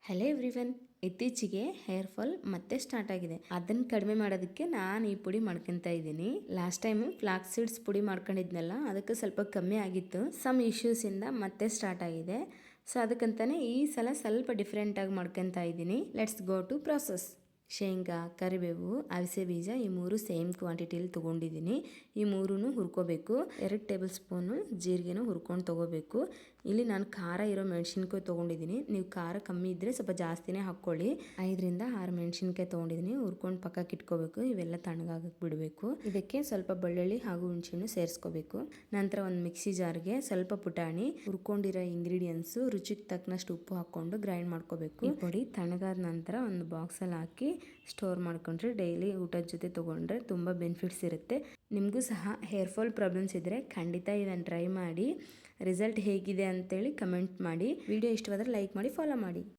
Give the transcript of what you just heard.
Hello everyone. ಇತ್ತೀಚೆಗೆ hair fall ಮತ್ತೆ start ಆಗಿದೆ. ಅದನ್ನು ಕಡಿಮೆ ಮಾಡೋದಕ್ಕೆ ನಾನು ಈ ಪುಡಿ ಮಾಡ್ಕೊತಾ ಇದ್ದೀನಿ. ಲಾಸ್ಟ್ ಟೈಮ್ ಫ್ಲಾಕ್ಸ್ ಸೀಡ್ಸ್ ಪುಡಿ ಮಾಡ್ಕೊಂಡಿದ್ನಲ್ಲ, ಅದಕ್ಕೆ ಸ್ವಲ್ಪ ಕಮ್ಮಿ ಆಗಿತ್ತು. ಸಮ್ ಇಶ್ಯೂಸ್ ಇಂದ ಮತ್ತೆ ಸ್ಟಾರ್ಟ್ ಆಗಿದೆ. ಸೊ ಅದಕ್ಕಂತಾನೆ ಈ ಸಲ ಸ್ವಲ್ಪ ಡಿಫ್ರೆಂಟ್ ಆಗಿ ಮಾಡ್ಕೊತಾ ಇದ್ದೀನಿ. Let's go to process. ಶೇಂಗಾ, ಕರಿಬೇವು, ಅವಿಸೆ ಬೀಜ ಈ ಮೂರು ಸೇಮ್ ಕ್ವಾಂಟಿಟಿಯಲ್ಲಿ ತೊಗೊಂಡಿದ್ದೀನಿ. ಈ ಮೂರೂ ಹುರ್ಕೋಬೇಕು. 2 ಟೇಬಲ್ ಸ್ಪೂನು ಜೀರಿಗೆನೂ ಹುರ್ಕೊಂಡು ತೊಗೋಬೇಕು. ಇಲ್ಲಿ ನಾನು ಖಾರ ಇರೋ ಮೆಣಸಿನ್ಕಾಯಿ ತೊಗೊಂಡಿದ್ದೀನಿ. ನೀವು ಖಾರ ಕಮ್ಮಿ ಇದ್ದರೆ ಸ್ವಲ್ಪ ಜಾಸ್ತಿನೇ ಹಾಕ್ಕೊಳ್ಳಿ. 5ರಿಂದ 6 ಮೆಣಸಿನ್ಕಾಯಿ ತೊಗೊಂಡಿದ್ದೀನಿ. ಹುರ್ಕೊಂಡು ಪಕ್ಕಕ್ಕೆ ಇಟ್ಕೋಬೇಕು. ಇವೆಲ್ಲ ತಣ್ಣಗಾಗಕ್ಕೆ ಬಿಡಬೇಕು. ಇದಕ್ಕೆ ಸ್ವಲ್ಪ ಬೆಳ್ಳುಳ್ಳಿ ಹಾಗೂ ಹುಣಸೆಹಣ್ಣು ಸೇರಿಸ್ಕೋಬೇಕು. ನಂತರ ಒಂದು ಮಿಕ್ಸಿ ಜಾರ್ಗೆ ಸ್ವಲ್ಪ ಪುಟಾಣಿ, ಹುರ್ಕೊಂಡಿರೋ ಇಂಗ್ರೀಡಿಯೆಂಟ್ಸು, ರುಚಿಗೆ ತಕ್ಕನಷ್ಟು ಉಪ್ಪು ಹಾಕ್ಕೊಂಡು ಗ್ರೈಂಡ್ ಮಾಡ್ಕೋಬೇಕು. ಈ ಪುಡಿ ತಣ್ಣಗಾದ ನಂತರ ಒಂದು ಬಾಕ್ಸಲ್ಲಿ ಹಾಕಿ ಸ್ಟೋರ್ ಮಾಡ್ಕೊಂಡ್ರೆ ಡೈಲಿ ಊಟದ ಜೊತೆ ತೊಗೊಂಡ್ರೆ ತುಂಬ ಬೆನಿಫಿಟ್ಸ್ ಇರುತ್ತೆ. ನಿಮಗೂ ಸಹ ಹೇರ್ ಫಾಲ್ ಪ್ರಾಬ್ಲಮ್ಸ್ ಇದ್ದರೆ ಖಂಡಿತ ಇದನ್ನು ಟ್ರೈ ಮಾಡಿ. ರಿಸಲ್ಟ್ ಹೇಗಿದೆ ಅಂತೇಳಿ ಕಮೆಂಟ್ ಮಾಡಿ. ವಿಡಿಯೋ ಇಷ್ಟವಾದರೆ ಲೈಕ್ ಮಾಡಿ, ಫಾಲೋ ಮಾಡಿ.